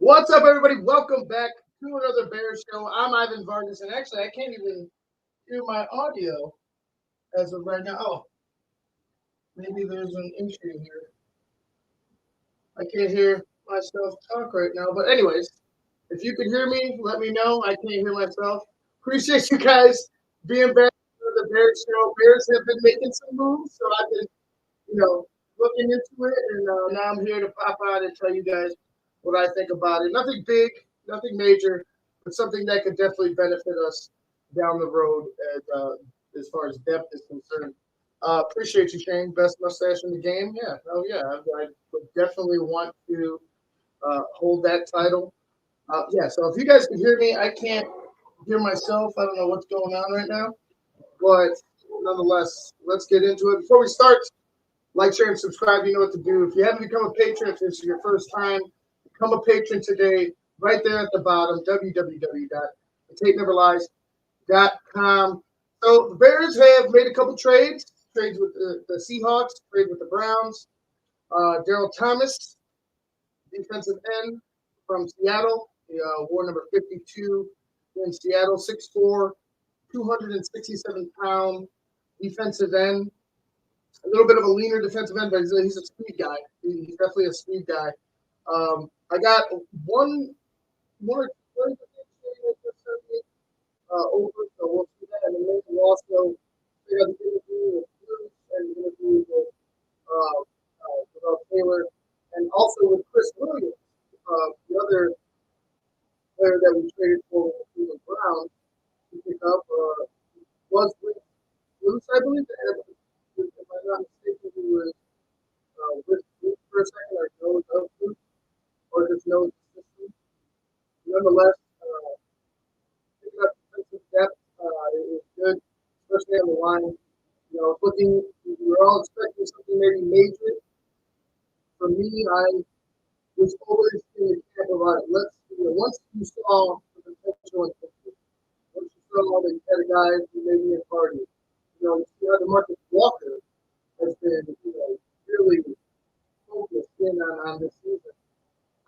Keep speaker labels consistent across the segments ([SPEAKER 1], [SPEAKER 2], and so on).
[SPEAKER 1] What's up, everybody? Welcome back to another Bears show. I'm Ivan Vargas, and actually, I can't even hear my audio as of right now. Oh, maybe there's an issue here. I can't hear myself talk right now. But anyways, if you can hear me, let me know. I can't hear myself. Appreciate you guys being back for the Bears show. Bears have been making some moves, so I've been, looking into it, and now I'm here to pop out and tell you guys what I think about it. Nothing big, nothing major, but something that could definitely benefit us down the road as far as depth is concerned. Appreciate you, Shane. Best mustache in the game. Yeah, oh yeah, I would definitely want to hold that title. Yeah, so if you guys can hear me, I can't hear myself. I don't know what's going on right now, but nonetheless, let's get into it. Before we start, like, share, and subscribe. You know what to do. If you haven't become a patron, if this is your first time, become a patron today, right there at the bottom, www.thetapeneverlies.com. So the Bears have made a couple trades with the Seahawks, trade with the Browns. Daryl Thomas, defensive end from Seattle, wore number 52 in Seattle, 6'4", 267-pound defensive end. A little bit of a leaner defensive end, but he's a speed guy. He's definitely a speed guy. I got one more over, so we'll see that. And then we'll also figure out the interview with Bruce and the interview with Taylor, and also with Chris Williams, the other player that we traded for with the Cleveland Browns to pick up, was with Bruce, I believe. If I'm not mistaken, he was with Bruce for a second, or knows of Bruce, or just knows the system. Nonetheless, picking up defensive depth is good, especially on the line. We're all expecting something maybe major. For me, I was always in the camp of, once you saw the potential in football, once you saw that you had a guy who may be in party, you see how DeMarcus Walker has been, really focused in on this season.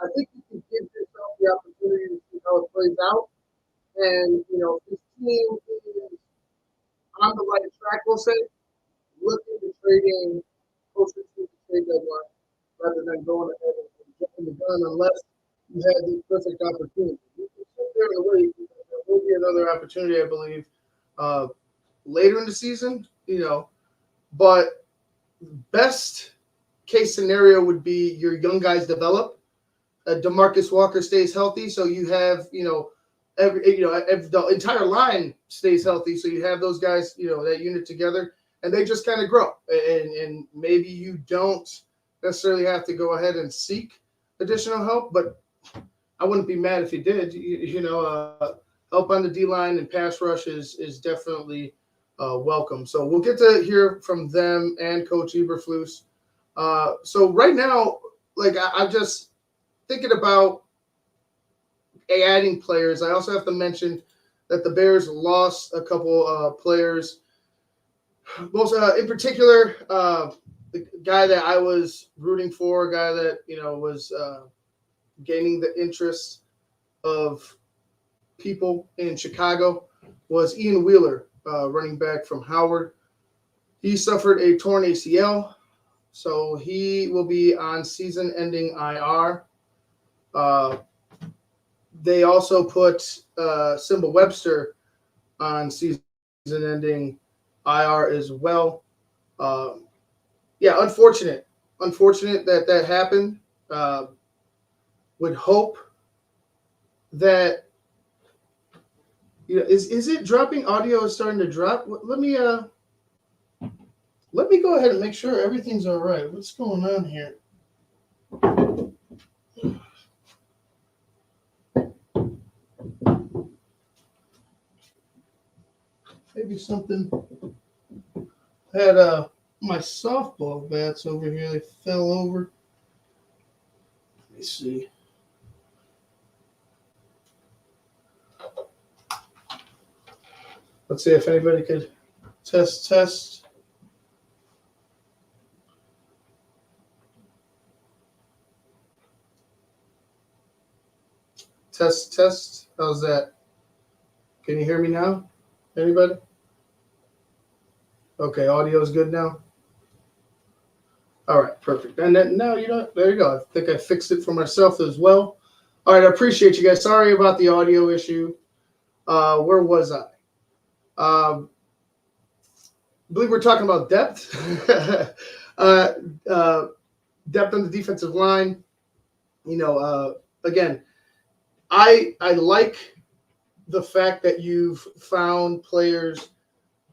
[SPEAKER 1] I think you can give yourself the opportunity to see how it plays out. And, if this team is on the right track, we'll say, looking to trading closer to the trade deadline rather than going ahead and jumping the gun unless you had the perfect opportunity. You can sit there and wait. There will be another opportunity, I believe, later in the season, but best case scenario would be your young guys develop. DeMarcus Walker stays healthy, so you have, the entire line stays healthy, so you have those guys, that unit together, and they just kind of grow. And maybe you don't necessarily have to go ahead and seek additional help, but I wouldn't be mad if you did. Help on the D-line and pass rush is definitely welcome. So we'll get to hear from them and Coach Eberflus. So right now, I'm just thinking about adding players. I also have to mention that the Bears lost a couple players. Most, in particular, the guy that I was rooting for, a guy that was gaining the interest of people in Chicago, was Ian Wheeler, running back from Howard. He suffered a torn ACL, so he will be on season-ending IR. They also put Simba Webster on season-ending IR as well. Unfortunate that happened. Would hope that is it dropping? Audio is starting to drop. Let me go ahead and make sure everything's all right. What's going on here? Maybe something. I had my softball bats over here. They fell over. Let me see. Let's see if anybody could test. Test, test. How's that? Can you hear me now? Anybody? Okay, audio is good now. All right, perfect. And then now there you go. I think I fixed it for myself as well. All right, I appreciate you guys. Sorry about the audio issue. Where was I? I believe we're talking about depth. uh, uh, Depth on the defensive line. Again, I like the fact that you've found players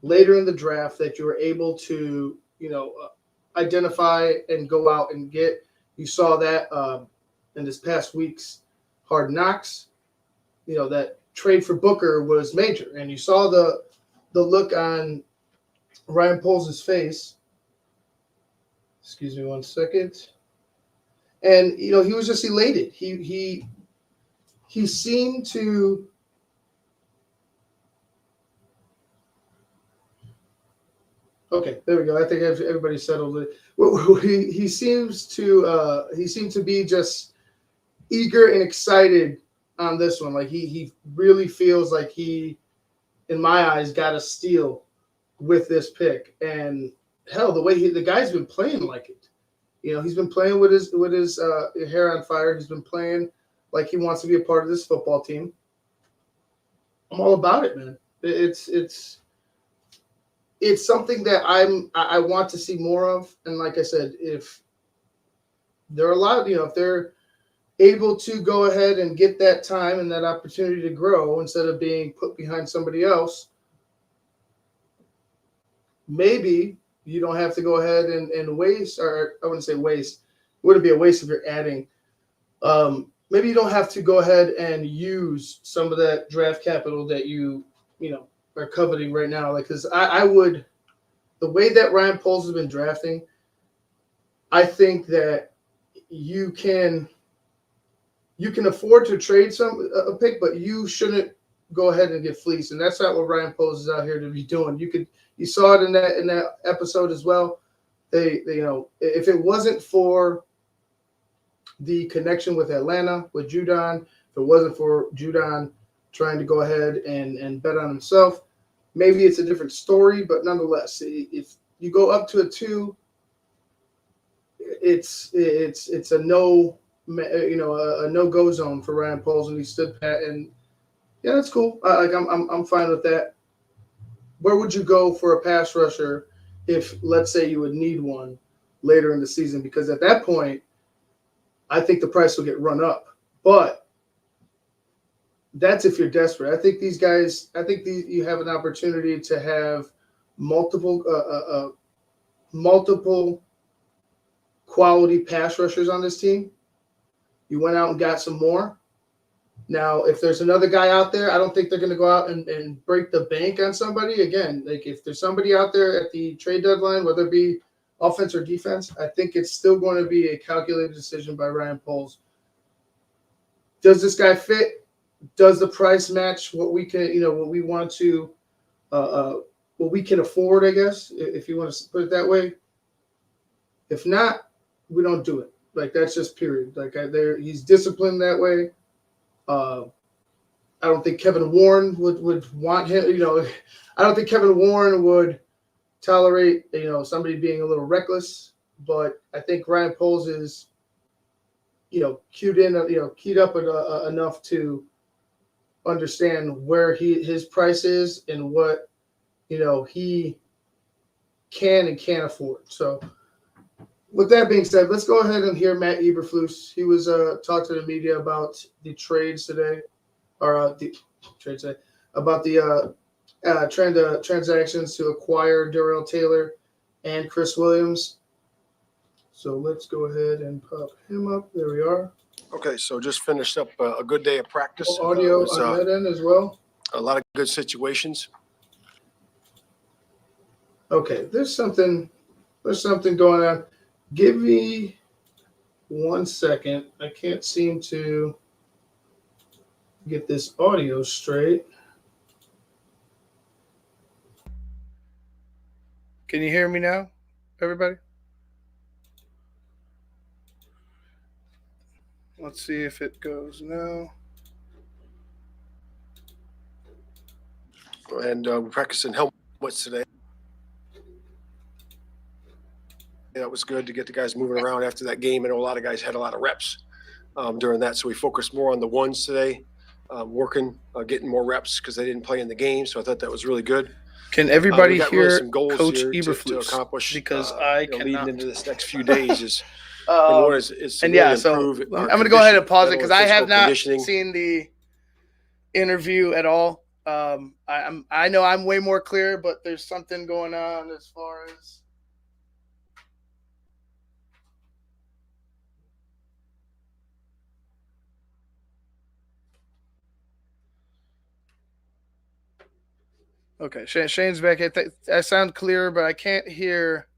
[SPEAKER 1] later in the draft that you were able to, identify and go out and get. You saw that in this past week's Hard Knocks. That trade for Booker was major, and you saw the look on Ryan Poles' face. Excuse me one second. And he was just elated. He seemed to. Okay, there we go. I think everybody settled it. He seemed to be just eager and excited on this one. Like he really feels like he, in my eyes, got a steal with this pick. And hell, the way the guy's been playing like it. He's been playing with his hair on fire. He's been playing like he wants to be a part of this football team. I'm all about it, man. It's something that I want to see more of. And like I said, if they're allowed, if they're able to go ahead and get that time and that opportunity to grow instead of being put behind somebody else, maybe you don't have to go ahead and waste, or I wouldn't say waste. It wouldn't be a waste if you're adding. Maybe you don't have to go ahead and use some of that draft capital that you are coveting right now. Like, because I would, the way that Ryan Poles has been drafting, I think that you can afford to trade a pick, but you shouldn't go ahead and get fleeced. And that's not what Ryan Poles is out here to be doing. You saw it in that episode as well. They if it wasn't for the connection with Atlanta, with Judon, if it wasn't for Judon trying to go ahead and bet on himself, maybe it's a different story. But nonetheless, if you go up to a 2, it's a no, a no-go zone for Ryan Poles, and he stood pat. And yeah, that's cool. I'm fine with that. Where would you go for a pass rusher if, let's say, you would need one later in the season? Because at that point, I think the price will get run up. But that's if you're desperate. I think these guys. You have an opportunity to have multiple quality pass rushers on this team. You went out and got some more. Now, if there's another guy out there, I don't think they're going to go out and break the bank on somebody. Again, like if there's somebody out there at the trade deadline, whether it be offense or defense, I think it's still going to be a calculated decision by Ryan Poles. Does this guy fit? Does the price match what we can, what we want to, what we can afford, I guess, if you want to put it that way? If not, we don't do it. Like, that's just period. Like, he's disciplined that way. I don't think Kevin Warren would want him. I don't think Kevin Warren would tolerate somebody being a little reckless. But I think Ryan Poles is keyed up enough to understand where his price is and what he can and can't afford. So with that being said, let's go ahead and hear Matt Eberflus. He was talking to the media about the trades today, or the trades today, about the transactions to acquire Darrell Taylor and Chris Williams. So let's go ahead and pop him up. There we are.
[SPEAKER 2] Okay, so just finished up a good day of practice.
[SPEAKER 1] Audio on that end as well.
[SPEAKER 2] A lot of good situations.
[SPEAKER 1] Okay, there's something going on. Give me 1 second. I can't seem to get this audio straight. Can you hear me now, everybody? Let's see if it goes now.
[SPEAKER 2] and we practiced in helmets today. That was good to get the guys moving around after that game. I know a lot of guys had a lot of reps during that, so we focused more on the ones today, working, getting more reps because they didn't play in the game. So I thought that was really good.
[SPEAKER 3] Can everybody
[SPEAKER 2] we got
[SPEAKER 3] hear
[SPEAKER 2] really some goals
[SPEAKER 3] Coach
[SPEAKER 2] here to
[SPEAKER 3] Eberflus?
[SPEAKER 2] accomplish
[SPEAKER 3] Because I cannot.
[SPEAKER 2] leading into this next few days is number one is to
[SPEAKER 3] and
[SPEAKER 2] really
[SPEAKER 3] yeah, so
[SPEAKER 2] improve.
[SPEAKER 3] I'm going to go ahead and pause it because I have not
[SPEAKER 2] conditioning.
[SPEAKER 3] seen the interview at all. I know I'm way more clear, but there's something going on as far as. Okay, Shane's back. I sound clearer, but I can't hear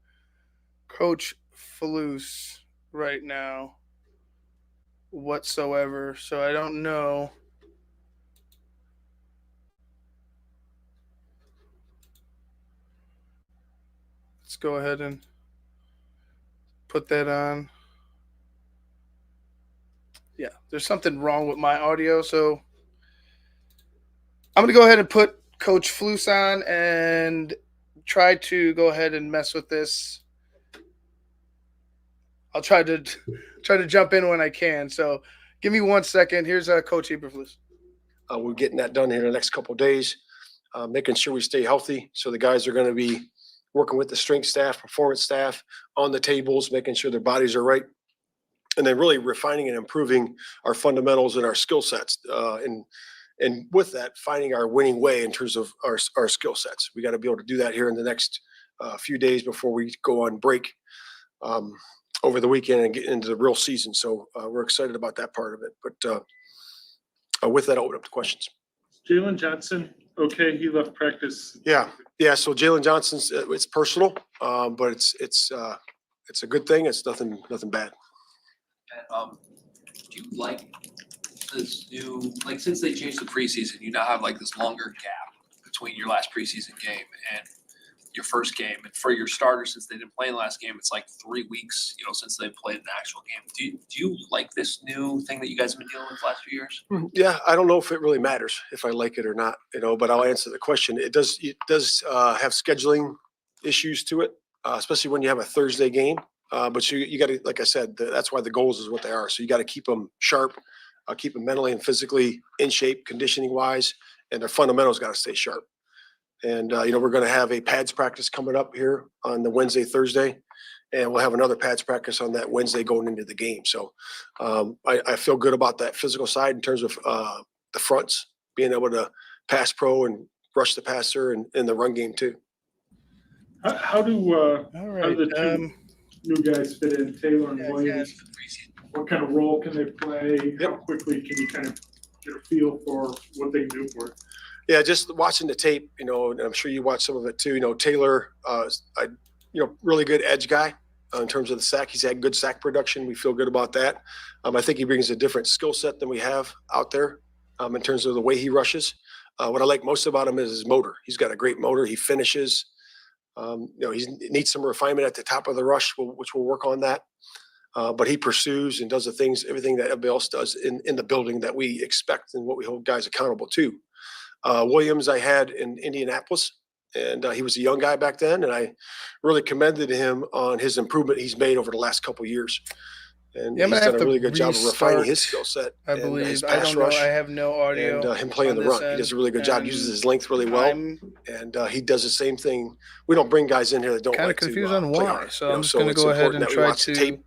[SPEAKER 3] Coach Flus right now whatsoever. So I don't know. Let's go ahead and put that on. Yeah, there's something wrong with my audio, so I'm going to go ahead and put Coach Flus on and try to go ahead and mess with this. I'll try to jump in when I can. So give me 1 second. Here's Coach Eberflus.
[SPEAKER 2] We're getting that done here in the next couple of days, making sure we stay healthy. So the guys are going to be working with the strength staff, performance staff on the tables, making sure their bodies are right, and then really refining and improving our fundamentals and our skill sets. And with that, finding our winning way in terms of our skill sets. We got to be able to do that here in the next few days before we go on break over the weekend and get into the real season. So we're excited about that part of it. But with that, I'll open up to questions.
[SPEAKER 4] Jalen Johnson, okay, he left practice.
[SPEAKER 2] Yeah. So Jalen Johnson's it's personal, but it's a good thing. It's nothing bad.
[SPEAKER 5] And, do you like this new, like, since they changed the preseason, you now have like this longer gap between your last preseason game and your first game, and for your starters, since they didn't play in the last game, it's like 3 weeks, since they played an actual game. Do you like this new thing that you guys have been dealing with the last few years?
[SPEAKER 2] Yeah, I don't know if it really matters if I like it or not, but I'll answer the question. It does have scheduling issues to it, especially when you have a Thursday game. But you got to, like I said, that's why the goals is what they are. So you got to keep them sharp, keep them mentally and physically in shape, conditioning wise, and their fundamentals got to stay sharp. And, we're going to have a pads practice coming up here on the Wednesday, Thursday, and we'll have another pads practice on that Wednesday going into the game. So I feel good about that physical side in terms of the fronts, being able to pass pro and rush the passer and in the run game too.
[SPEAKER 4] How do the two new guys fit in, Taylor and Williams? What kind of role can they play? How quickly can you kind of get a feel for what they can do for it?
[SPEAKER 2] Yeah, just watching the tape, and I'm sure you watch some of it too. Taylor, really good edge guy in terms of the sack. He's had good sack production. We feel good about that. I think he brings a different skill set than we have out there in terms of the way he rushes. What I like most about him is his motor. He's got a great motor. He finishes. He needs some refinement at the top of the rush, which we'll work on that. But he pursues and does everything that everybody else does in the building that we expect and what we hold guys accountable to. Williams I had in Indianapolis, and he was a young guy back then, and I really commended him on his improvement he's made over the last couple of years. And he's done a really good job of refining his skill set.
[SPEAKER 3] I believe. His pass rush, I have no audio.
[SPEAKER 2] And him playing the run. He does a really good job, uses his length really well. And he does the same thing. We don't bring guys in here that don't
[SPEAKER 3] kind
[SPEAKER 2] like
[SPEAKER 3] of confused on
[SPEAKER 2] play
[SPEAKER 3] why.
[SPEAKER 2] hard.
[SPEAKER 3] So I'm just going to go ahead and try to
[SPEAKER 2] tape.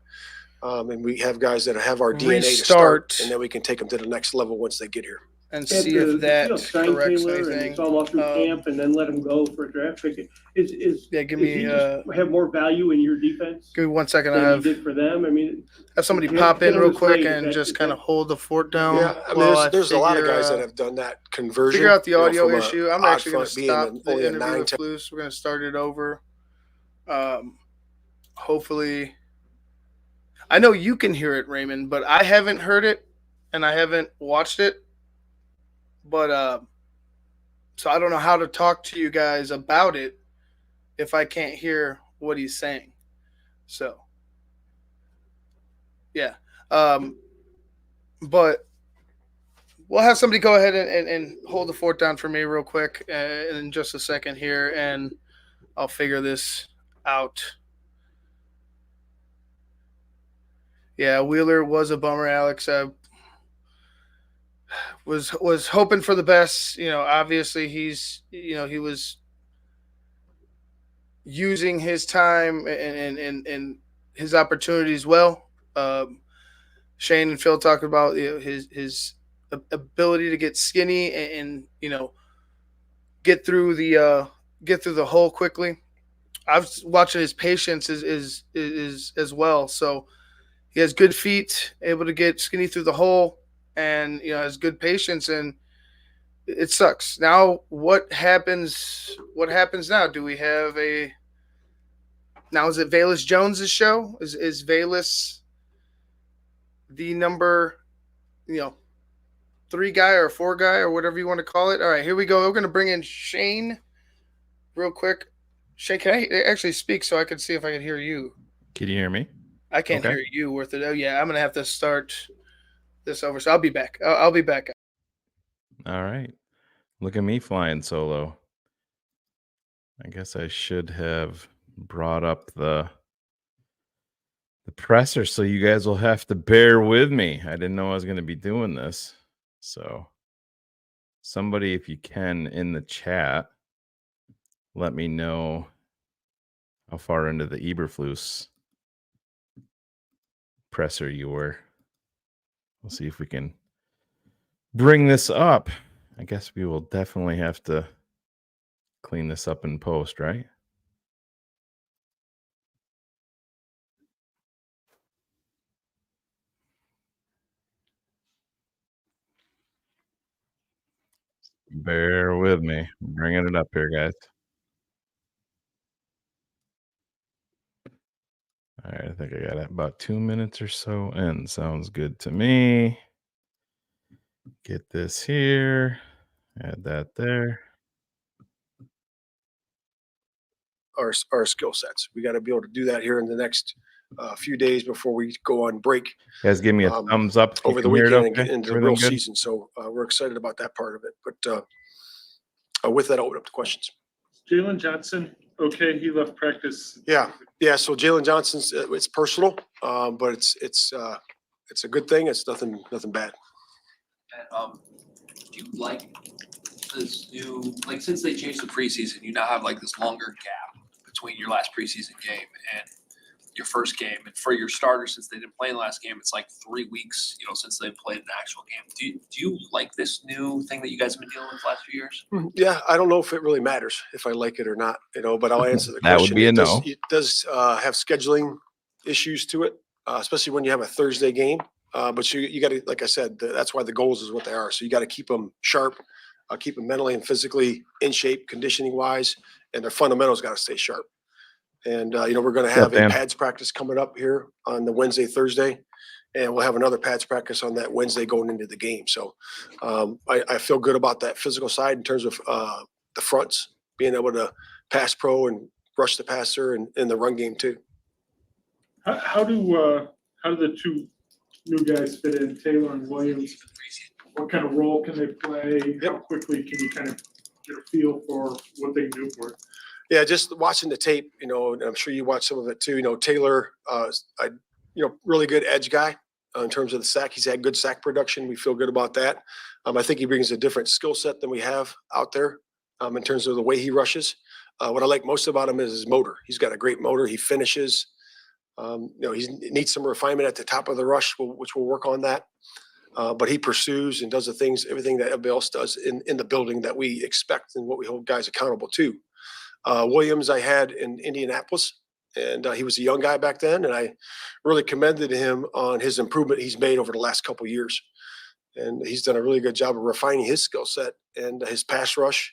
[SPEAKER 2] And we have guys that have our DNA to start, and then we can take them to the next level once they get here.
[SPEAKER 3] And see if that corrects anything.
[SPEAKER 6] And saw him through camp and then let him go for a draft pick.
[SPEAKER 3] Give me
[SPEAKER 6] have more value in your defense?
[SPEAKER 3] Give me 1 second.
[SPEAKER 6] Than
[SPEAKER 3] I have
[SPEAKER 6] did for them. I mean,
[SPEAKER 3] have somebody pop in real quick and just kind of hold the fort down.
[SPEAKER 2] Yeah, I mean, there's a lot of guys that have done that conversion.
[SPEAKER 3] Figure out the audio issue. I'm actually going to stop the
[SPEAKER 2] only
[SPEAKER 3] interview with Flus. We're going to start it over. Hopefully, I know you can hear it, Raymond, but I haven't heard it and I haven't watched it. But so I don't know how to talk to you guys about it if I can't hear what he's saying. So, yeah. But we'll have somebody go ahead and hold the fort down for me real quick in just a second here, and I'll figure this out. Yeah, Wheeler was a bummer, Alex. Was hoping for the best. Obviously he was using his time and his opportunities well. Shane and Phil talked about his ability to get skinny and get through the hole quickly. I was watching his patience is as well. So he has good feet, able to get skinny through the hole, and has good patience. And it sucks. Now, what happens? What happens now? Do we have a now? Is it Valus Jones's show? Is Valus the number 3 guy or 4 guy or whatever you want to call it? All right, here we go. We're going to bring in Shane real quick. Shane, can I actually speak so I can see if I can hear you?
[SPEAKER 7] Can you hear me?
[SPEAKER 3] I can't hear you worth it. Oh, yeah, I'm going to have to start this over. So I'll be back. I'll be back.
[SPEAKER 7] All right. Look at me flying solo. I guess I should have brought up the presser, so you guys will have to bear with me. I didn't know I was going to be doing this. So somebody, if you can, in the chat, let me know how far into the Eberflus presser you were. We'll see if we can bring this up. I guess we will definitely have to clean this up in post, right? Bear with me. I'm bringing it up here, guys. All right, I think I got it about 2 minutes or so in. Sounds good to me. Get this here. Add that there.
[SPEAKER 2] Our skill sets. We got to be able to do that here in the next few days before we go on break.
[SPEAKER 7] You guys give me a thumbs up
[SPEAKER 2] over the weekend and get into the real season. So we're excited about that part of it. But with that, I'll open up to questions.
[SPEAKER 4] Jalen Johnson, okay, he left practice.
[SPEAKER 2] Yeah. So Jalen Johnson's it's personal, but it's a good thing. It's nothing bad.
[SPEAKER 5] And do you like this new, like, since they changed the preseason, you now have like this longer gap between your last preseason game and your first game, and for your starters, since they didn't play in the last game, it's like 3 weeks, since they played an actual game. Do you like this new thing that you guys have been dealing with the last few years?
[SPEAKER 2] Yeah, I don't know if it really matters if I like it or not, but I'll answer the question.
[SPEAKER 7] That would be a no.
[SPEAKER 2] It does have scheduling issues to it, especially when you have a Thursday game. But you got to, like I said, that's why the goals is what they are. So you got to keep them sharp, keep them mentally and physically in shape, conditioning wise, and their fundamentals got to stay sharp. And, we're going to have a pads practice coming up here on the Wednesday, Thursday, and we'll have another pads practice on that Wednesday going into the game. So I feel good about that physical side in terms of the fronts, being able to pass pro and rush the passer and in the run game too.
[SPEAKER 4] How do the 2 new guys fit in, Taylor and Williams? What kind of role can they play? How quickly can you kind of get a feel for what they do for it?
[SPEAKER 2] Yeah, just watching the tape, and I'm sure you watched some of it too. Taylor, really good edge guy in terms of the sack. He's had good sack production. We feel good about that. I think he brings a different skill set than we have out there in terms of the way he rushes. What I like most about him is his motor. He's got a great motor. He finishes. He needs some refinement at the top of the rush, which we'll work on that. But he pursues and does everything that everybody else does in the building that we expect and what we hold guys accountable to. Williams I had in Indianapolis, and he was a young guy back then, and I really commended him on his improvement he's made over the last couple of years. And he's done a really good job of refining his skill set and his pass rush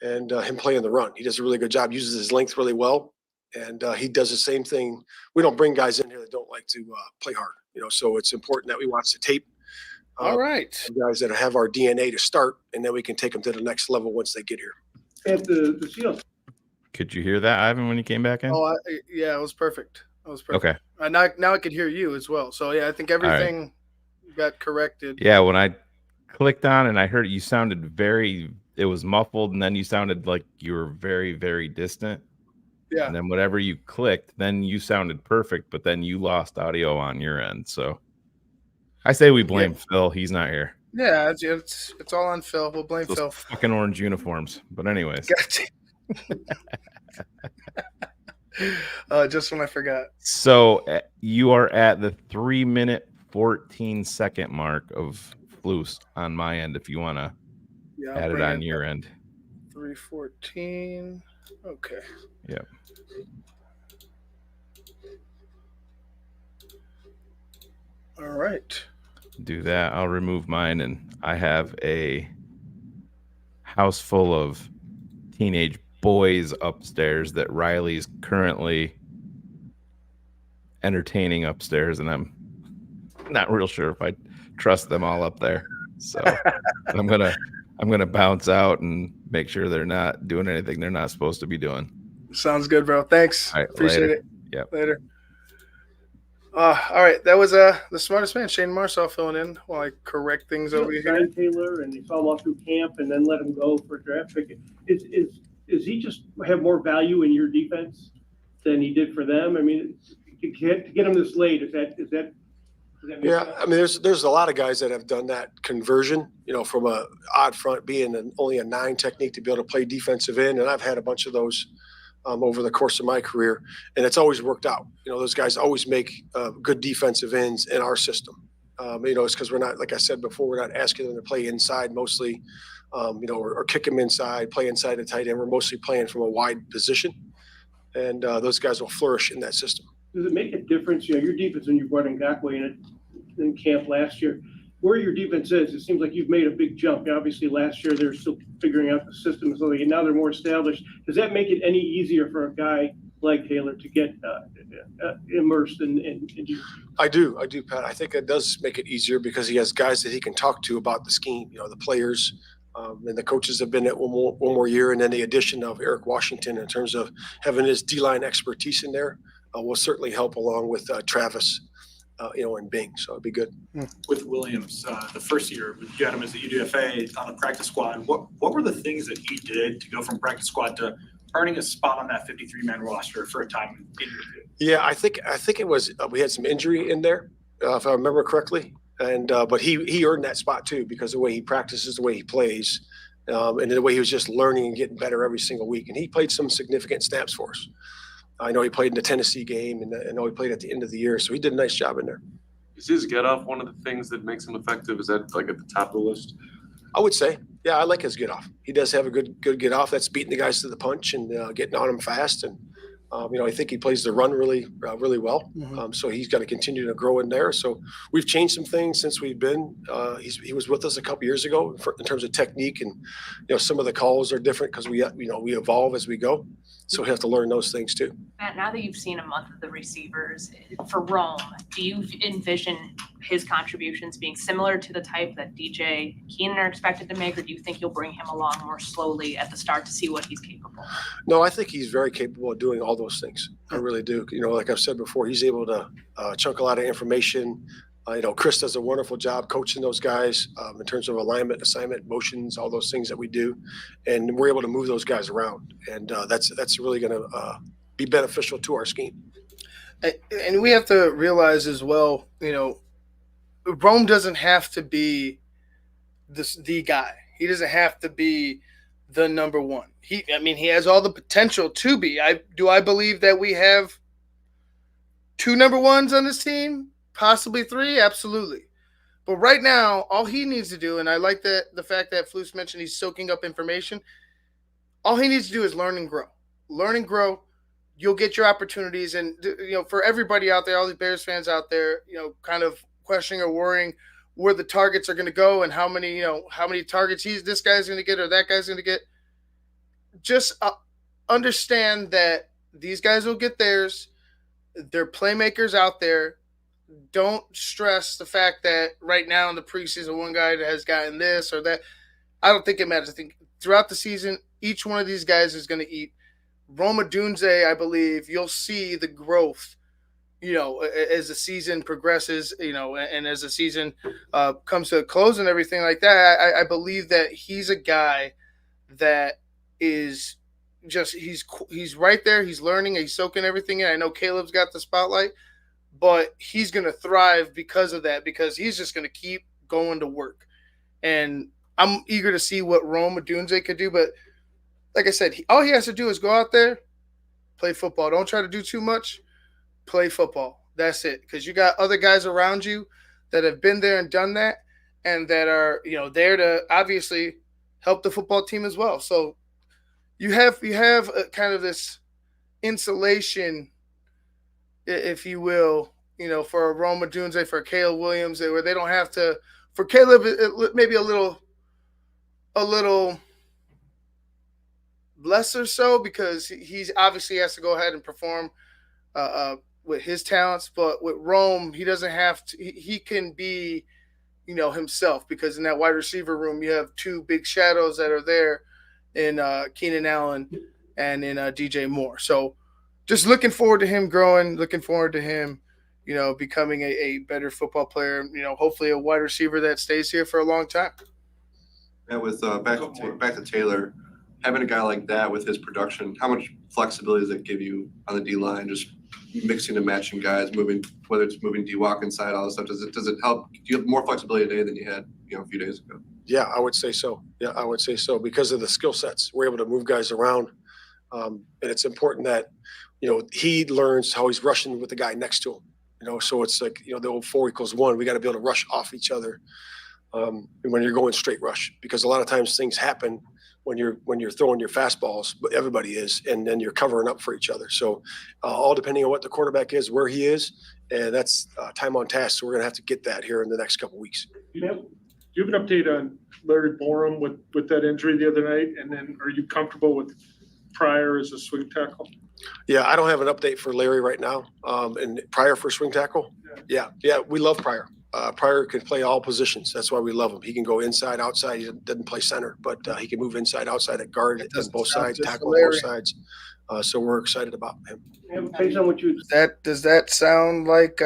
[SPEAKER 2] and him playing the run. He does a really good job, uses his length really well, and he does the same thing. We don't bring guys in here that don't like to play hard, so it's important that we watch the tape.
[SPEAKER 3] All right.
[SPEAKER 2] Guys that have our DNA to start, and then we can take them to the next level once they get here.
[SPEAKER 6] At the field.
[SPEAKER 7] Could you hear that, Ivan, when you came back in?
[SPEAKER 3] Oh, yeah, it was perfect.
[SPEAKER 7] Okay.
[SPEAKER 3] Now I could hear you as well. So, yeah, I think everything got corrected.
[SPEAKER 7] Yeah, when I clicked on and I heard you sounded it was muffled, and then you sounded like you were very, very distant.
[SPEAKER 3] Yeah.
[SPEAKER 7] And then whatever you clicked, then you sounded perfect, but then you lost audio on your end. So I say we blame Phil. He's not here.
[SPEAKER 3] Yeah, it's all on Phil. We'll blame
[SPEAKER 7] Those
[SPEAKER 3] Phil.
[SPEAKER 7] fucking orange uniforms. But anyways.
[SPEAKER 3] Just when I forgot.
[SPEAKER 7] So you are at the 3-minute 14-second mark of Flus on my end if you want to add it on your end.
[SPEAKER 3] 3:14. Okay.
[SPEAKER 7] Yep.
[SPEAKER 3] All right.
[SPEAKER 7] Do that. I'll remove mine, and I have a house full of teenage boys upstairs that Riley's currently entertaining upstairs, and I'm not real sure if I trust them all up there. So I'm gonna bounce out and make sure they're not doing anything they're not supposed to be doing.
[SPEAKER 3] Sounds good, bro. Thanks.
[SPEAKER 7] All right,
[SPEAKER 3] Appreciate
[SPEAKER 7] later.
[SPEAKER 3] it.
[SPEAKER 7] Yep.
[SPEAKER 3] Later. All right. That was the smartest man, Shane Marsaw, filling in while I correct things over here.
[SPEAKER 6] Signed Taylor, and he saw him all through camp, and then let him go for a draft pick. Is he just have more value in your defense than he did for them? I mean, to get him this late, is that? Does that make
[SPEAKER 2] Yeah,
[SPEAKER 6] sense?
[SPEAKER 2] I mean, there's a lot of guys that have done that conversion, from a odd front being only a 9 technique to be able to play defensive end, and I've had a bunch of those over the course of my career, and it's always worked out. Those guys always make good defensive ends in our system. It's because we're not, like I said before, we're not asking them to play inside mostly, or kick them inside, play inside the tight end. We're mostly playing from a wide position, and those guys will flourish in that system.
[SPEAKER 6] Does it make a difference? Your defense when you brought in Gakwe in camp last year, where your defense is, it seems like you've made a big jump. Obviously, last year they're still figuring out the system and something, and now they're more established. Does that make it any easier for a guy like Taylor to get immersed in
[SPEAKER 2] I do, Pat. I think it does make it easier because he has guys that he can talk to about the scheme. The players and the coaches have been at one more year, and then the addition of Eric Washington in terms of having his D-line expertise in there will certainly help along with Travis. And Bing, so it'd be good.
[SPEAKER 8] With Williams, the first year you had him as the UDFA on the practice squad. What were the things that he did to go from practice squad to earning a spot on that 53-man roster for a time in your view?
[SPEAKER 2] Yeah, I think it was we had some injury in there, if I remember correctly, and but he earned that spot too because the way he practices, the way he plays, and the way he was just learning and getting better every single week. And he played some significant snaps for us. I know he played in the Tennessee game, and I know he played at the end of the year, so he did a nice job in there.
[SPEAKER 9] Is his get off one of the things that makes him effective? Is that like at the top of the list?
[SPEAKER 2] I would say, yeah, I like his get off. He does have a good get off. That's beating the guys to the punch and getting on them fast. And I think he plays the run really well.
[SPEAKER 3] Mm-hmm.
[SPEAKER 2] So he's got to continue to grow in there. So we've changed some things since we've been. He was with us a couple years ago in terms of technique, and some of the calls are different because we evolve as we go. So we have to learn those things too.
[SPEAKER 10] Matt, now that you've seen a month of the receivers for Rome, do you envision his contributions being similar to the type that DJ Keenan are expected to make, or do you think you'll bring him along more slowly at the start to see what he's capable of?
[SPEAKER 2] No, I think he's very capable of doing all those things. I really do. Like I've said before, he's able to chunk a lot of information. Chris does a wonderful job coaching those guys in terms of alignment, assignment, motions, all those things that we do, and we're able to move those guys around, and that's really going to be beneficial to our scheme.
[SPEAKER 3] And we have to realize as well, Rome doesn't have to be the guy. He doesn't have to be the number one. He has all the potential to be. Do I believe that we have 2 number ones on this team? Possibly 3, absolutely. But right now, all he needs to do, and I like the fact that Flus mentioned he's soaking up information. All he needs to do is learn and grow. Learn and grow. You'll get your opportunities, and for everybody out there, all these Bears fans out there, kind of questioning or worrying where the targets are going to go and how many targets this guy's going to get or that guy's going to get. Just understand that these guys will get theirs. They're playmakers out there. Don't stress the fact that right now in the preseason, one guy has gotten this or that. I don't think it matters. I think throughout the season, each one of these guys is going to eat. Roma Dunze, I believe, you'll see the growth as the season progresses, and as the season comes to a close and everything like that, I believe that he's a guy that is just he's right there. He's learning. He's soaking everything in. I know Caleb's got the spotlight, but he's going to thrive because of that, because he's just going to keep going to work. And I'm eager to see what Rome Odunze could do. But like I said, all he has to do is go out there, play football. Don't try to do too much. Play football. That's it. Because you got other guys around you that have been there and done that, and that are there to obviously help the football team as well. So you have a kind of this insulation, if you will, for Rome Odunze, for Caleb Williams, where they don't have to. For Caleb, maybe a little less or so, because he's obviously has to go ahead and perform with his talents. But with Rome, he doesn't have to. He can be, himself, because in that wide receiver room, you have two big shadows that are there in Keenan Allen and in DJ Moore. So just looking forward to him growing, looking forward to him, becoming a better football player, hopefully a wide receiver that stays here for a long time.
[SPEAKER 9] And with back to Taylor, having a guy like that with his production, how much flexibility does it give you on the D line? Just mixing and matching guys, whether it's moving D-Walk inside, all this stuff. Does it help? Do you have more flexibility today than you had a few days ago?
[SPEAKER 2] Yeah, I would say so. Because of the skill sets, we're able to move guys around, and it's important that he learns how he's rushing with the guy next to him. So it's like the old 4 = 1. We got to be able to rush off each other when you're going straight rush, because a lot of times things happen when you're throwing your fastballs, but everybody is, and then you're covering up for each other. So all depending on what the quarterback is, where he is, and that's time on task. So we're gonna have to get that here in the next couple of weeks.
[SPEAKER 4] Do you have an update on Larry Borum with that injury the other night? And then are you comfortable with Pryor as a swing tackle?
[SPEAKER 2] Yeah, I don't have an update for Larry right now. And Pryor for swing tackle? Yeah, we love Pryor. Pryor can play all positions. That's why we love him. He can go inside, outside. He doesn't play center, but he can move inside, outside at guard, on both sides, tackle on both sides. So we're excited about him.
[SPEAKER 6] Based on what
[SPEAKER 3] does that sound like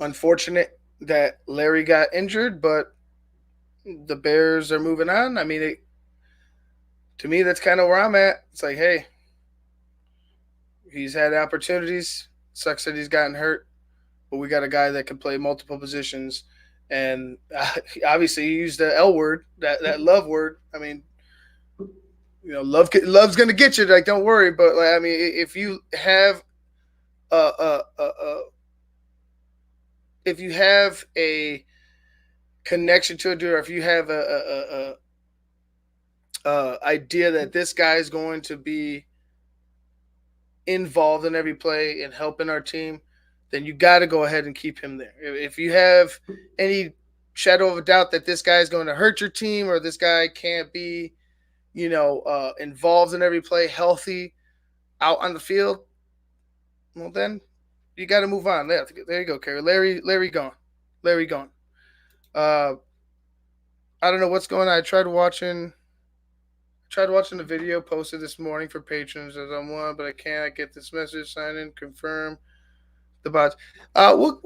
[SPEAKER 3] unfortunate that Larry got injured, but the Bears are moving on? I mean, to me, that's kind of where I'm at. It's like, hey, he's had opportunities. Sucks that he's gotten hurt. But we got a guy that can play multiple positions, and obviously he used the L word, that love word. I mean, love's gonna get you. Like, don't worry. But I mean, if you have a connection to a dude, or if you have a idea that this guy is going to be involved in every play and helping our team, then you got to go ahead and keep him there. If you have any shadow of a doubt that this guy is going to hurt your team, or this guy can't be, involved in every play, healthy, out on the field, well, then you got to move on. There you go, Kerry. Larry gone. I don't know what's going on. I tried watching the video posted this morning for patrons as I'm one, but I can't get this message. Sign in, confirm the bots. I'll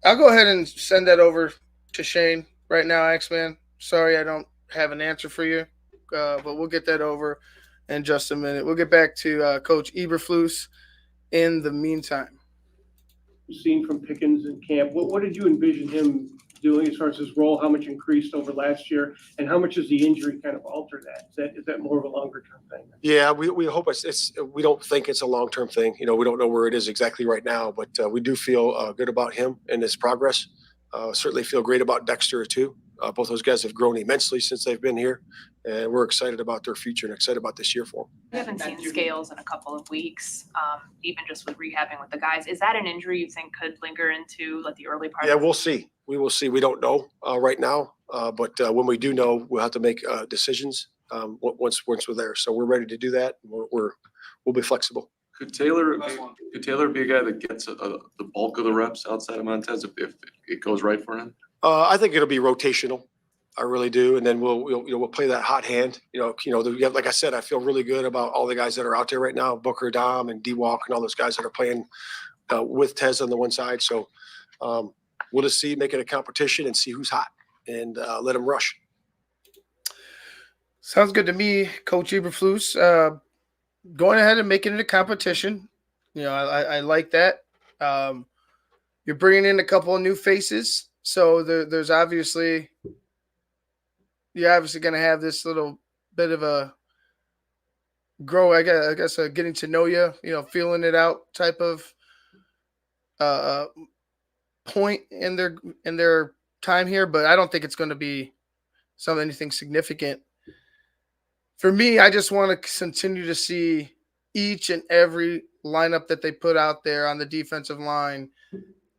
[SPEAKER 3] go ahead and send that over to Shane right now, X-Man. Sorry, I don't have an answer for you, but we'll get that over in just a minute. We'll get back to Coach Eberflus in the meantime.
[SPEAKER 6] Seen from Pickens in camp, what did you envision him doing as far as his role? How much increased over last year, and how much does the injury kind of alter that? Is that more of a longer term thing?
[SPEAKER 2] Yeah, we hope it's we don't think it's a long term thing. We don't know where it is exactly right now, but we do feel good about him and his progress. Certainly feel great about Dexter too. Both those guys have grown immensely since they've been here, and we're excited about their future and excited about this year for them.
[SPEAKER 10] We haven't seen Scales in a couple of weeks, even just with rehabbing with the guys. Is that an injury you think could linger into the early part?
[SPEAKER 2] Yeah, we'll see. We will see. We don't know right now, but when we do know, we'll have to make decisions once we're there. So we're ready to do that. We'll be flexible.
[SPEAKER 9] Could Taylor be a guy that gets the bulk of the reps outside of Montez if it goes right for him?
[SPEAKER 2] I think it'll be rotational. I really do. And then we'll play that hot hand. Like I said, I feel really good about all the guys that are out there right now, Booker, Dom, and D-Walk, and all those guys that are playing with Tez on the one side. So we'll just make it a competition and see who's hot and let them rush.
[SPEAKER 3] Sounds good to me, Coach Eberflus. Going ahead and making it a competition. I like that. You're bringing in a couple of new faces, so there's obviously you're obviously going to have this little bit of a grow. I guess getting to know you, feeling it out type of point in their time here. But I don't think it's going to be anything significant. For me, I just want to continue to see each and every lineup that they put out there on the defensive line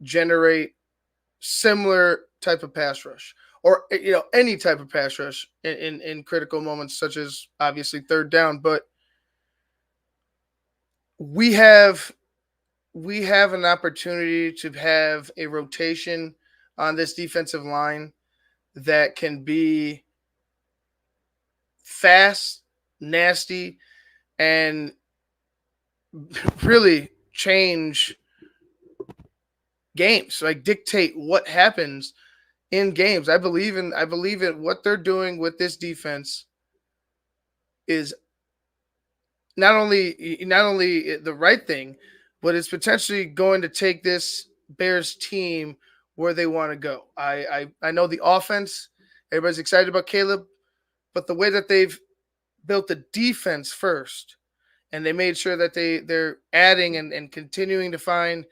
[SPEAKER 3] generate similar type of pass rush, or any type of pass rush in critical moments, such as obviously third down. But we have an opportunity to have a rotation on this defensive line that can be fast, nasty, and really change games, like dictate what happens in games. I believe in what they're doing with this defense is not only the right thing, but it's potentially going to take this Bears team where they want to go. I know the offense, everybody's excited about Caleb, but the way that they've built the defense first, and they made sure that they're adding and continuing to find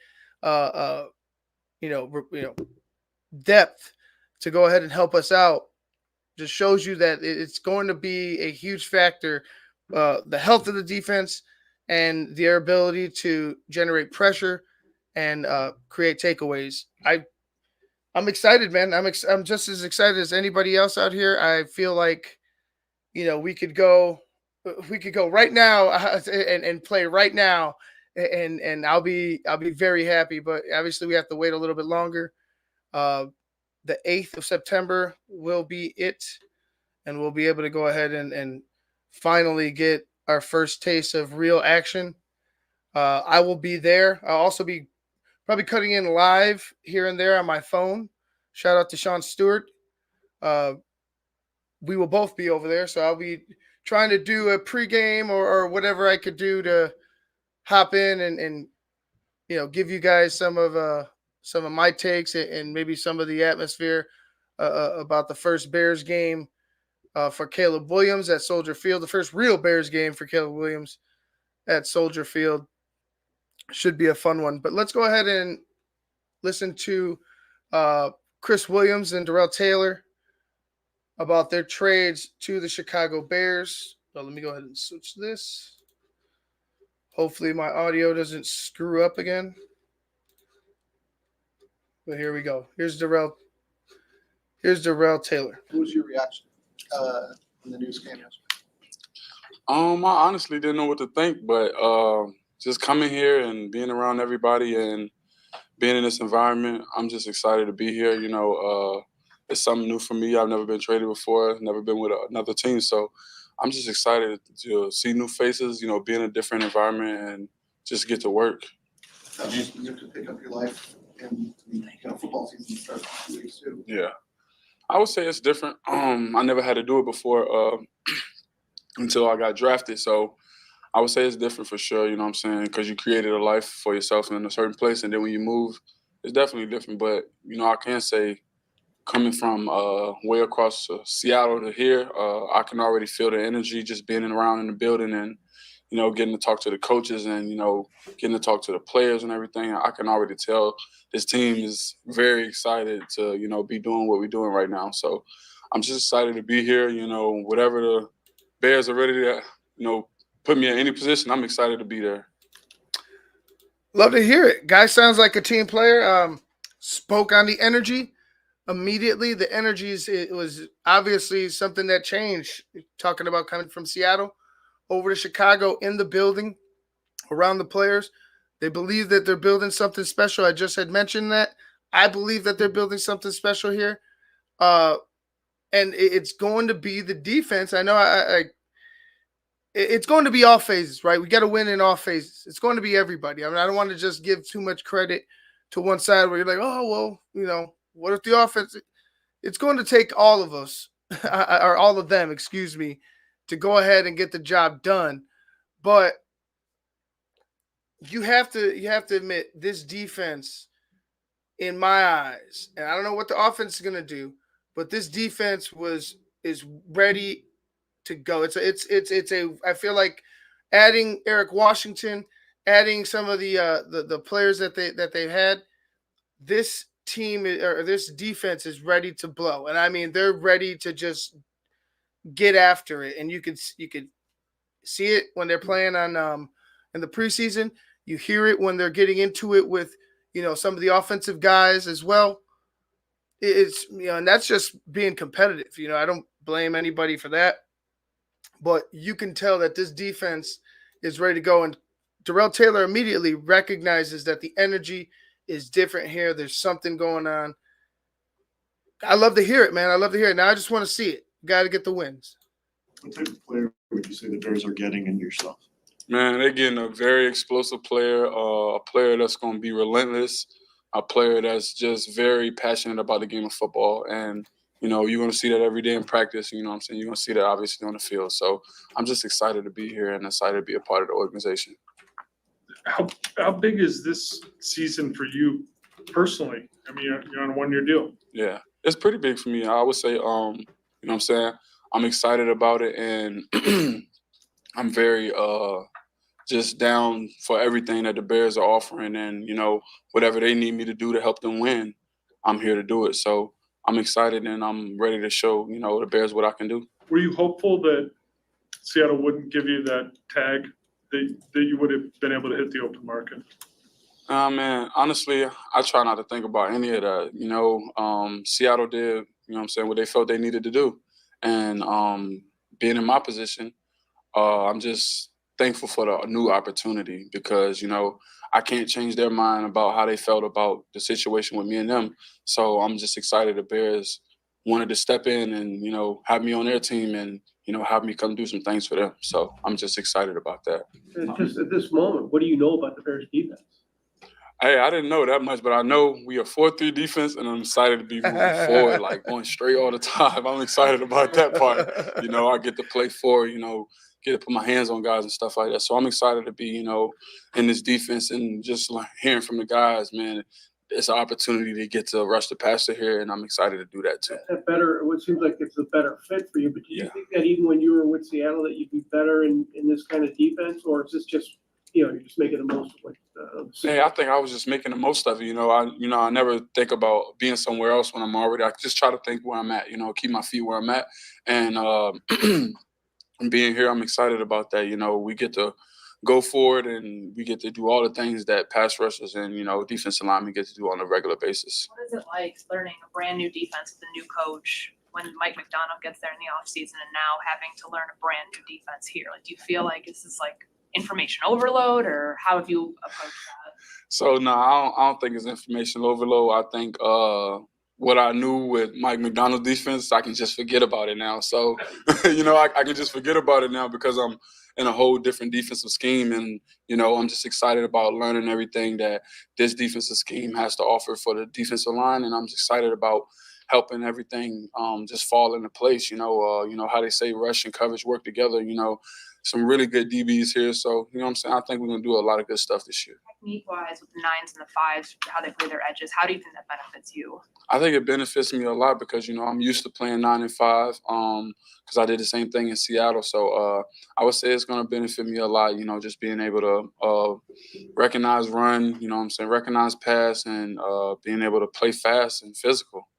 [SPEAKER 3] depth to go ahead and help us out, just shows you that it's going to be a huge factor. The health of the defense and their ability to generate pressure and create takeaways. I'm excited, man. I'm just as excited as anybody else out here. I feel like, we could go right now and play right now, and I'll be very happy. But obviously, we have to wait a little bit longer. The 8th of September will be it, and we'll be able to go ahead and finally get our first taste of real action. I will be there. I'll also be probably cutting in live here and there on my phone. Shout out to Sean Stewart. We will both be over there, so I'll be trying to do a pregame or whatever I could do to hop in and give you guys some of my takes and maybe some of the atmosphere about the first Bears game for Caleb Williams at Soldier Field. The first real Bears game for Caleb Williams at Soldier Field should be a fun one. But let's go ahead and listen to Chris Williams and Darrell Taylor about their trades to the Chicago Bears. So let me go ahead and switch this. Hopefully my audio doesn't screw up again. But here we go. Here's Darrell Taylor.
[SPEAKER 1] What was your reaction when the news came yesterday?
[SPEAKER 11] I honestly didn't know what to think, but just coming here and being around everybody and being in this environment, I'm just excited to be here. It's something new for me. I've never been traded before, never been with another team. So I'm just excited to see new faces, be in a different environment and just get to work.
[SPEAKER 1] You have to pick up your life and football season starts in 2 weeks too.
[SPEAKER 11] Yeah. I would say it's different. I never had to do it before until I got drafted. So I would say it's different for sure, you know what I'm saying? Because you created a life for yourself in a certain place. And then when you move, it's definitely different. But, I can say coming from way across Seattle to here, I can already feel the energy just being around in the building and, getting to talk to the coaches and, getting to talk to the players and everything. I can already tell this team is very excited to, be doing what we're doing right now. So I'm just excited to be here. Whatever the Bears are ready to, put me in any position, I'm excited to be there.
[SPEAKER 3] Love to hear it. Guy sounds like a team player. Spoke on the energy immediately. The energy it was obviously something that changed. Talking about coming from Seattle over to Chicago, in the building, around the players. They believe that they're building something special. I just had mentioned that. I believe that they're building something special here. and it's going to be the defense. I know it's going to be all phases, right? We got to win in all phases. It's going to be everybody. I mean, I don't want to just give too much credit to one side where you're like, oh, well, what if the offense? It's going to take all of us, or all of them, excuse me, to go ahead and get the job done. But you have to admit this defense, in my eyes, and I don't know what the offense is going to do, but this defense is ready to go. I feel like adding Eric Washington, adding some of the players that they've had, this team or this defense is ready to blow. And I mean, they're ready to just get after it. And you could see it when they're playing on in the preseason. You hear it when they're getting into it with, some of the offensive guys as well. It's, and that's just being competitive. I don't blame anybody for that. But you can tell that this defense is ready to go. And Darrell Taylor immediately recognizes that the energy is different here. There's something going on. I love to hear it, man. I love to hear it. Now I just want to see it. Got to get the wins.
[SPEAKER 12] What type of player would you say the Bears are getting in yourself?
[SPEAKER 11] Man, they're getting a very explosive player, a player that's going to be relentless, a player that's just very passionate about the game of football. And, you're going to see that every day in practice. You know what I'm saying? You're going to see that obviously on the field. So I'm just excited to be here and excited to be a part of the organization.
[SPEAKER 4] How big is this season for you personally? I mean, you're on a one-year deal.
[SPEAKER 11] Yeah, it's pretty big for me. I would say, you know what I'm saying? I'm excited about it, and I'm very just down for everything that the Bears are offering, and, whatever they need me to do to help them win, I'm here to do it. So I'm excited, and I'm ready to show, the Bears what I can do.
[SPEAKER 4] Were you hopeful that Seattle wouldn't give you that tag, that you would have been able to hit the open market?
[SPEAKER 11] Man, honestly, I try not to think about any of that. Seattle did, what they felt they needed to do. And being in my position, I'm just thankful for the new opportunity because, I can't change their mind about how they felt about the situation with me and them. So I'm just excited the Bears wanted to step in and, have me on their team and, have me come do some things for them. So I'm just excited about that.
[SPEAKER 6] Just at this moment, what do you know about the Bears defense?
[SPEAKER 11] Hey, I didn't know that much, but I know we are 4-3 defense, and I'm excited to be moving forward, like going straight all the time. I'm excited about that part. I get to play forward, get to put my hands on guys and stuff like that. So I'm excited to be, in this defense and just like hearing from the guys, man. It's an opportunity to get to rush the passer here, and I'm excited to do that too.
[SPEAKER 6] What seems like it's a better fit for you, but do you think that even when you were with Seattle that you'd be better in this kind of defense, or is this just, you're just making the most of what?
[SPEAKER 11] Hey, I think I was just making the most of it. I never think about being somewhere else when I'm already. I just try to think where I'm at. Keep my feet where I'm at, and being here, I'm excited about that. We get to go forward and we get to do all the things that pass rushers and defensive linemen get to do on a regular basis.
[SPEAKER 10] What is it like learning a brand new defense with a new coach when Mike McDonald gets there in the offseason and now having to learn a brand new defense here? Like, do you feel like this is like information overload, or how have you approached that? So
[SPEAKER 11] no, I don't think it's information overload. I think what I knew with Mike McDonald's defense, I can just forget about it now. So, I can just forget about it now because I'm in a whole different defensive scheme. And, I'm just excited about learning everything that this defensive scheme has to offer for the defensive line. And I'm just excited about helping everything just fall into place. How they say rush and coverage work together, some really good DBs here. So, what I'm saying? I think we're going to do a lot of good stuff this year.
[SPEAKER 10] Technique-wise, with the 9s and the 5s, how they play their edges, how do you think that benefits you?
[SPEAKER 11] I think it benefits me a lot because, I'm used to playing 9 and 5 because I did the same thing in Seattle. So I would say it's going to benefit me a lot, just being able to recognize run, recognize pass, and being able to play fast and physical.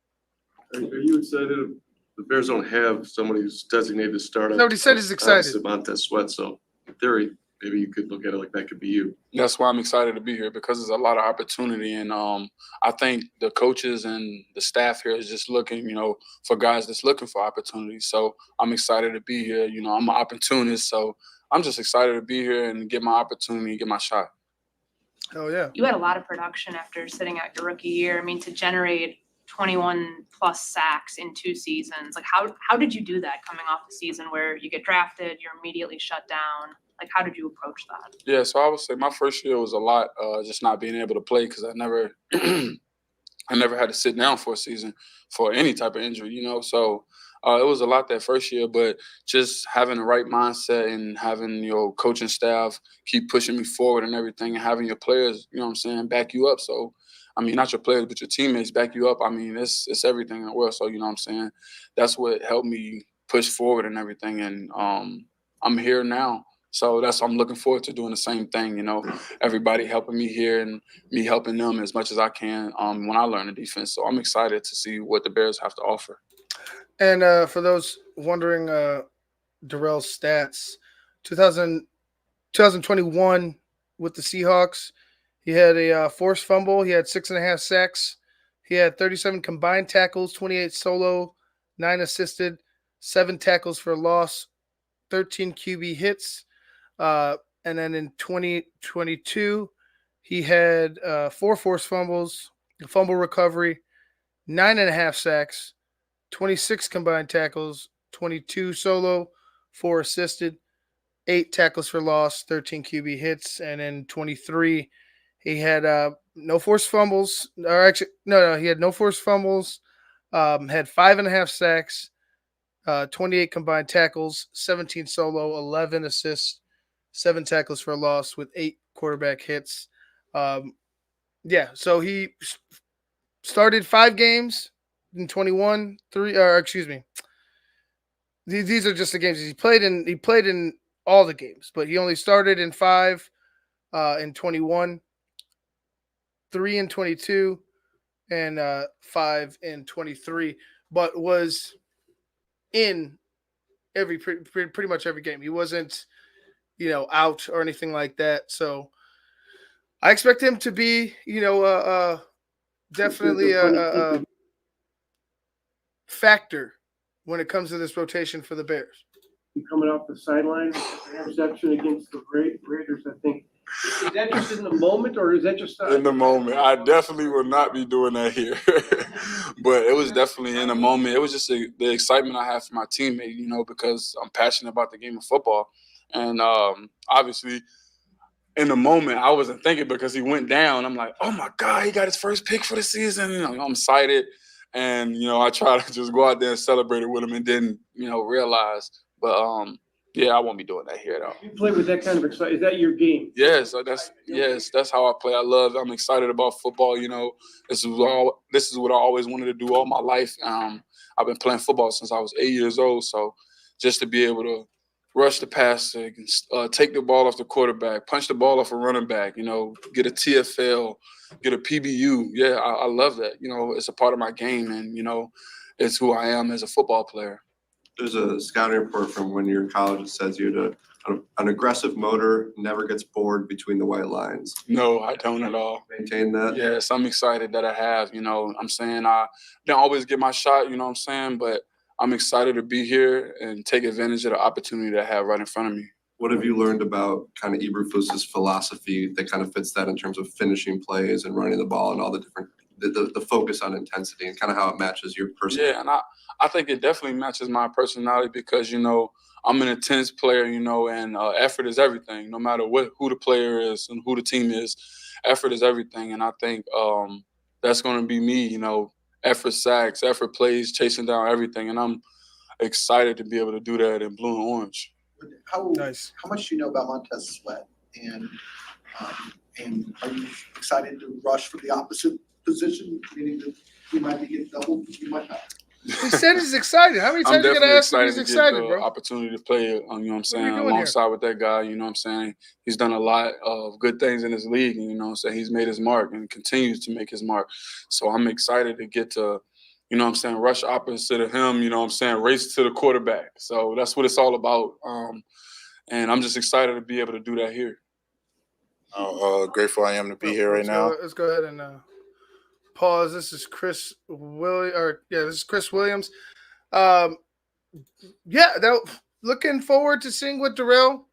[SPEAKER 12] Are you excited? The Bears don't have somebody who's designated to start.
[SPEAKER 3] Nobody said he's excited.
[SPEAKER 12] Montez Sweat, so in theory, maybe you could look at it like that could be you.
[SPEAKER 11] That's why I'm excited to be here because there's a lot of opportunity, and I think the coaches and the staff here is just looking, for guys that's looking for opportunities. So I'm excited to be here. I'm an opportunist, so I'm just excited to be here and get my opportunity, get my shot.
[SPEAKER 3] Oh yeah.
[SPEAKER 10] You had a lot of production after sitting out your rookie year. I mean, to generate 21 plus sacks in 2 seasons. Like how did you do that coming off the season where you get drafted, you're immediately shut down? Like how did you approach that?
[SPEAKER 11] Yeah, so I would say my first year was a lot, just not being able to play because I never I never had to sit down for a season for any type of injury, So it was a lot that first year, but just having the right mindset and having your coaching staff keep pushing me forward and everything, and having your players, back you up. So, not your players, but your teammates back you up. It's everything in the world. So, that's what helped me push forward and everything. And I'm here now. So I'm looking forward to doing the same thing, everybody helping me here and me helping them as much as I can when I learn the defense. So I'm excited to see what the Bears have to offer.
[SPEAKER 3] And for those wondering, Darrell's stats, 2021 with the Seahawks, he had a forced fumble. He had 6.5 sacks. He had 37 combined tackles, 28 solo, 9 assisted, 7 tackles for loss, 13 QB hits. And then in 2022, he had 4 forced fumbles, a fumble recovery, 9.5 sacks, 26 combined tackles, 22 solo, 4 assisted, 8 tackles for loss, 13 QB hits. And in 23, he had no forced fumbles. Or actually, no, he had no forced fumbles, had 5.5 sacks, 28 combined tackles, 17 solo, 11 assists, 7 tackles for a loss with 8 quarterback hits. So he started 5 games in 21, 3, or excuse me. These are just the games he played in. He played in all the games, but he only started in 5 in 21, 3 in 22, and 5 in 23, but was in pretty much every game. He wasn't out or anything like that. So I expect him to be, definitely a factor when it comes to this rotation for the Bears.
[SPEAKER 6] Coming off the sideline, interception against the Raiders, I think. Is that just in the moment, or is that just
[SPEAKER 11] in the moment? I definitely will not be doing that here, but it was definitely in the moment. It was just the excitement I had for my teammate, because I'm passionate about the game of football, and obviously, in the moment, I wasn't thinking because he went down. I'm like, oh my God, he got his first pick for the season. I'm excited, and I try to just go out there and celebrate it with him, and then realize, but yeah, I won't be doing that here at all.
[SPEAKER 6] You play with that kind of excitement. Is that your game?
[SPEAKER 11] Yes, that's how I play. I'm excited about football. This is what I always wanted to do all my life. I've been playing football since I was 8 years old. So just to be able to rush the passer, take the ball off the quarterback, punch the ball off a running back, get a TFL, get a PBU. Yeah, I love that. It's a part of my game, and it's who I am as a football player.
[SPEAKER 9] There's a scouting report from when you're in college that says you're an aggressive motor, never gets bored between the white lines.
[SPEAKER 11] No, I don't at all.
[SPEAKER 9] Maintain that?
[SPEAKER 11] Yes, I'm excited that I have. I don't always get my shot, but I'm excited to be here and take advantage of the opportunity that I have right in front of me.
[SPEAKER 9] What have you learned about kind of Eberflus's philosophy that kind of fits that in terms of finishing plays and running the ball and all the different the focus on intensity and kind of how it matches your personality?
[SPEAKER 11] Yeah, and I think it definitely matches my personality because, I'm an intense player, and effort is everything. No matter who the player is and who the team is, effort is everything. And I think that's going to be me, effort sacks, effort plays, chasing down everything. And I'm excited to be able to do that in blue and orange.
[SPEAKER 13] How much do you know about Montez Sweat? And are you excited to rush from the opposite position, meaning that you might be getting doubled, you might not?
[SPEAKER 3] He said he's excited. How many times are you going to ask him he's excited,
[SPEAKER 11] get the
[SPEAKER 3] bro?
[SPEAKER 11] opportunity to play, alongside with that guy, He's done a lot of good things in this league, and, he's made his mark and continues to make his mark. So I'm excited to get to, rush opposite of him, race to the quarterback. So that's what it's all about. And I'm just excited to be able to do that here.
[SPEAKER 14] Grateful I am to be here right now.
[SPEAKER 3] Let's go ahead and pause. This is Chris Williams. Looking forward to seeing what Darrell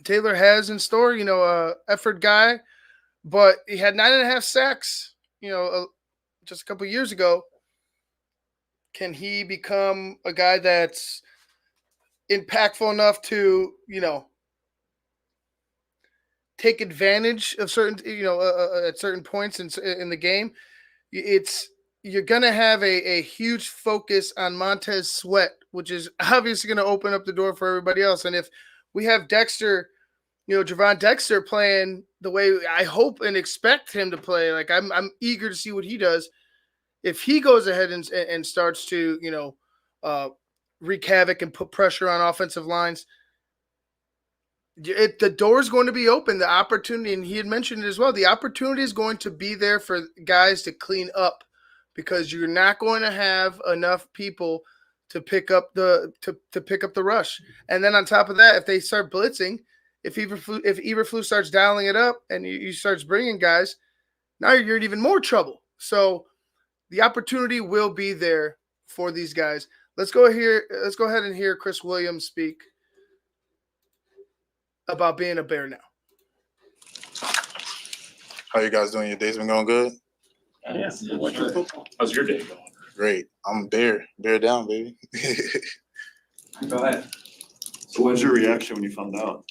[SPEAKER 3] Taylor has in store. Effort guy, but he had 9.5 sacks. just a couple years ago. Can he become a guy that's impactful enough to, take advantage of certain, at certain points in the game? You're going to have a huge focus on Montez Sweat, which is obviously going to open up the door for everybody else. And if we have Dexter, Javon Dexter playing the way I hope and expect him to play, like I'm eager to see what he does. If he goes ahead and starts to, wreak havoc and put pressure on offensive lines, the door is going to be open. The opportunity, and he had mentioned it as well, the opportunity is going to be there for guys to clean up, because you're not going to have enough people to pick up the rush. And then on top of that, if they start blitzing, if Eberflus starts dialing it up and you starts bringing guys, now you're in even more trouble. So the opportunity will be there for these guys. Let's go ahead and hear Chris Williams speak about being a Bear now.
[SPEAKER 14] How you guys doing? Your day's been going good?
[SPEAKER 4] Yeah. How's your day going?
[SPEAKER 14] Great. I'm a Bear. Bear down, baby.
[SPEAKER 8] Go ahead. So what was your reaction when you found out?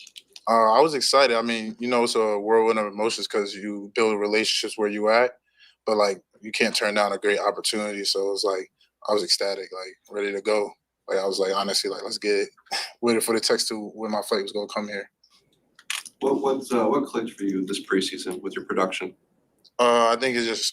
[SPEAKER 14] I was excited. I mean, it's a whirlwind of emotions because you build relationships where you at, but like you can't turn down a great opportunity. So it was like I was ecstatic, like ready to go. Like I was like honestly, like let's get it. Waiting for the text to when my flight was gonna come here.
[SPEAKER 9] What clicked for you this preseason with your production?
[SPEAKER 14] I think it's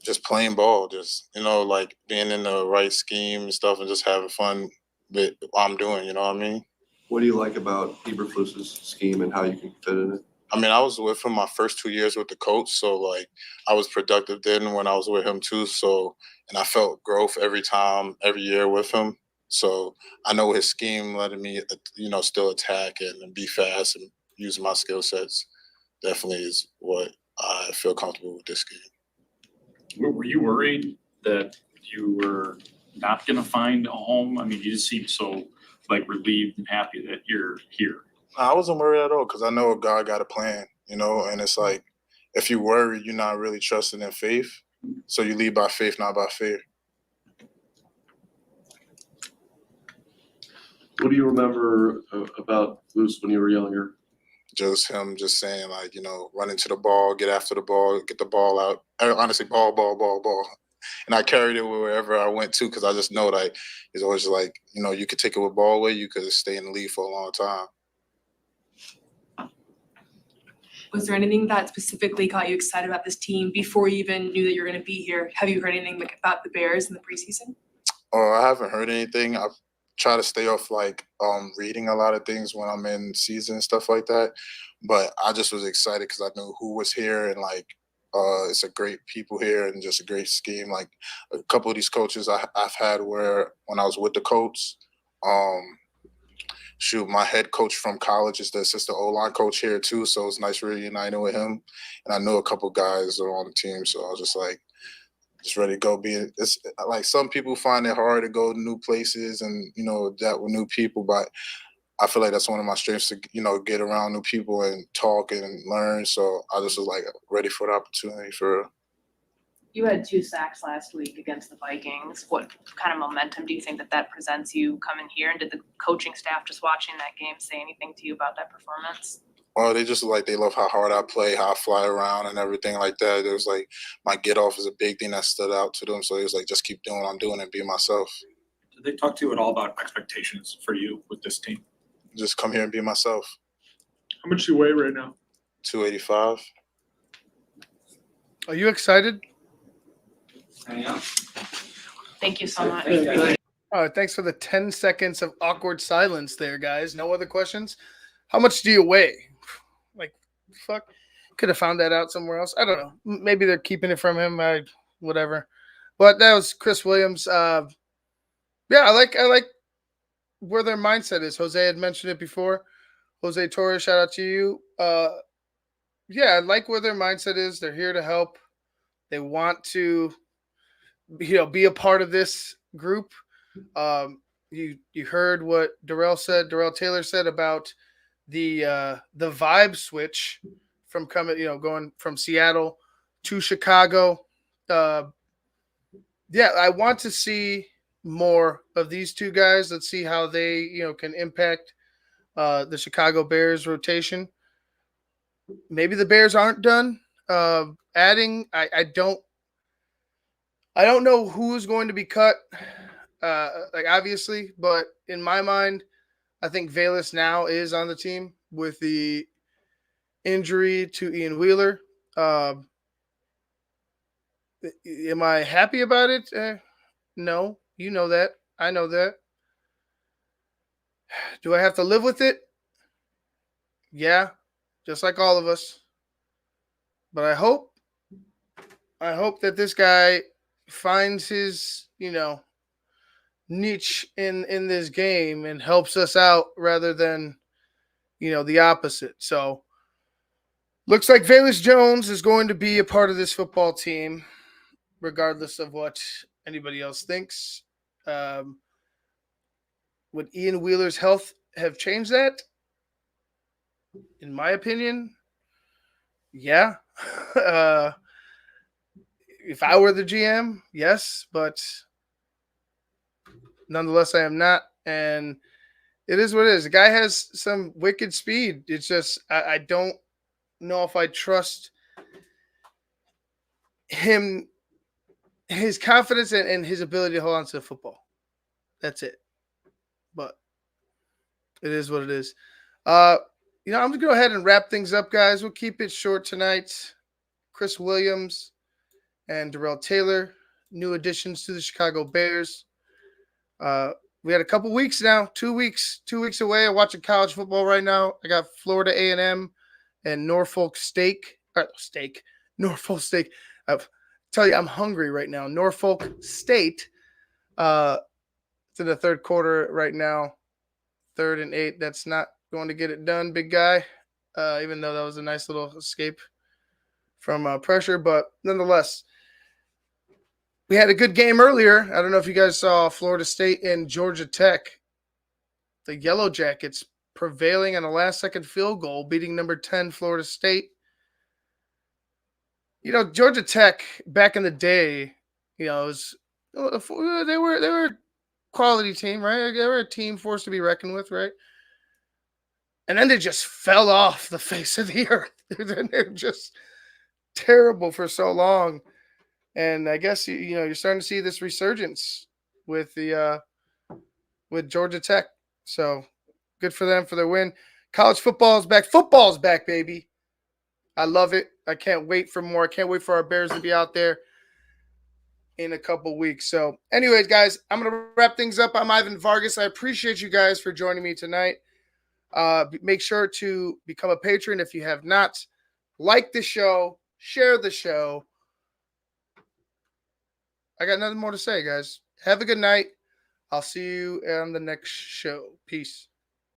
[SPEAKER 14] just playing ball, just like being in the right scheme and stuff, and just having fun with what I'm doing. You know what I mean?
[SPEAKER 9] What do you like about Eberflus's scheme and how you can fit in it?
[SPEAKER 14] I mean, I was with him my first 2 years with the coach, so like I was productive then when I was with him too. So, and I felt growth every year with him. So I know his scheme letting me, still attack and be fast and use my skill sets. Definitely is what I feel comfortable with this game.
[SPEAKER 4] Were you worried that you were not going to find a home? I mean, you just seem so relieved and happy that you're here.
[SPEAKER 14] I wasn't worried at all because I know God got a plan, and it's like if you worry, you're not really trusting in faith. So you lead by faith, not by fear.
[SPEAKER 12] What do you remember about Flus when you were younger?
[SPEAKER 14] Just him just saying run into the ball, get after the ball, get the ball out. Honestly, ball. And I carried it wherever I went to because I just know that he's always like, you could take it with ball away, you could stay in the league for a long time.
[SPEAKER 15] Was there anything that specifically got you excited about this team before you even knew that you were going to be here? Have you heard anything about the Bears in the preseason?
[SPEAKER 14] Oh, I haven't heard anything. I've tried to stay off reading a lot of things when I'm in season and stuff like that. But I just was excited because I knew who was here and it's a great people here and just a great scheme. Like a couple of these coaches I've had where when I was with the coach, my head coach from college is the assistant O-line coach here too. So it's nice reuniting with him. And I know a couple guys that are on the team. So I was just ready to go. It's like some people find it hard to go to new places and, that with new people. But I feel like that's one of my strengths to, get around new people and talk and learn. So I just was ready for the opportunity for real.
[SPEAKER 10] You had 2 sacks last week against the Vikings. What kind of momentum do you think that presents you coming here? And did the coaching staff just watching that game say anything to you about that performance?
[SPEAKER 14] Well, they just they love how hard I play, how I fly around and everything like that. It was my get off is a big thing that stood out to them. So it was just keep doing what I'm doing and be myself.
[SPEAKER 8] Did they talk to you at all about expectations for you with this team?
[SPEAKER 14] Just come here and be myself.
[SPEAKER 4] How much do you weigh right now?
[SPEAKER 14] 285.
[SPEAKER 3] Are you excited?
[SPEAKER 10] Thank you so much.
[SPEAKER 3] All right, thanks for the 10 seconds of awkward silence there, guys. No other questions? How much do you weigh? Fuck. Could have found that out somewhere else. I don't know. Maybe they're keeping it from him. Whatever. But that was Chris Williams. I like where their mindset is. Jose had mentioned it before. Jose Torres, shout out to you. I like where their mindset is. They're here to help. They want to be a part of this group. You heard what Darrell Taylor said about the vibe switch from going from Seattle to Chicago. Yeah, I want to see more of these two guys. Let's see how they, can impact the Chicago Bears rotation. Maybe the Bears aren't done adding. I don't know who's going to be cut. Obviously, but in my mind, I think Valus now is on the team with the injury to Ian Wheeler. Am I happy about it? No, you know that. I know that. Do I have to live with it? Yeah, just like all of us. But I hope that this guy finds his, niche in this game and helps us out rather than, the opposite. So looks like Valus Jones is going to be a part of this football team, regardless of what anybody else thinks. Would Ian Wheeler's health have changed that? In my opinion, yeah. If I were the GM, yes, but nonetheless, I am not. And it is what it is. The guy has some wicked speed. It's just I don't know if I trust him, his confidence and his ability to hold on to the football. That's it. But it is what it is. I'm going to go ahead and wrap things up, guys. We'll keep it short tonight. Chris Williams and Darrell Taylor, new additions to the Chicago Bears. We had a couple weeks now, 2 weeks away. I'm watching college football right now. I got Florida A&M and Norfolk State. Norfolk State. I tell you, I'm hungry right now. Norfolk State. It's in the third quarter right now. 3rd and 8. That's not going to get it done, big guy. Even though that was a nice little escape from pressure, but nonetheless, we had a good game earlier. I don't know if you guys saw Florida State and Georgia Tech. The Yellow Jackets prevailing on a last-second field goal, beating number 10 Florida State. Georgia Tech back in the day, they were a quality team, right? They were a team force to be reckoned with, right? And then they just fell off the face of the earth. They're just terrible for so long. And I guess you're starting to see this resurgence with with Georgia Tech. So good for them for their win. College football is back. Football is back, baby. I love it. I can't wait for more. I can't wait for our Bears to be out there in a couple weeks. So anyways, guys, I'm going to wrap things up. I'm Ivan Vargas. I appreciate you guys for joining me tonight. Make sure to become a patron if you have not. Like the show. Share the show. I got nothing more to say, guys. Have a good night. I'll see you on the next show. Peace.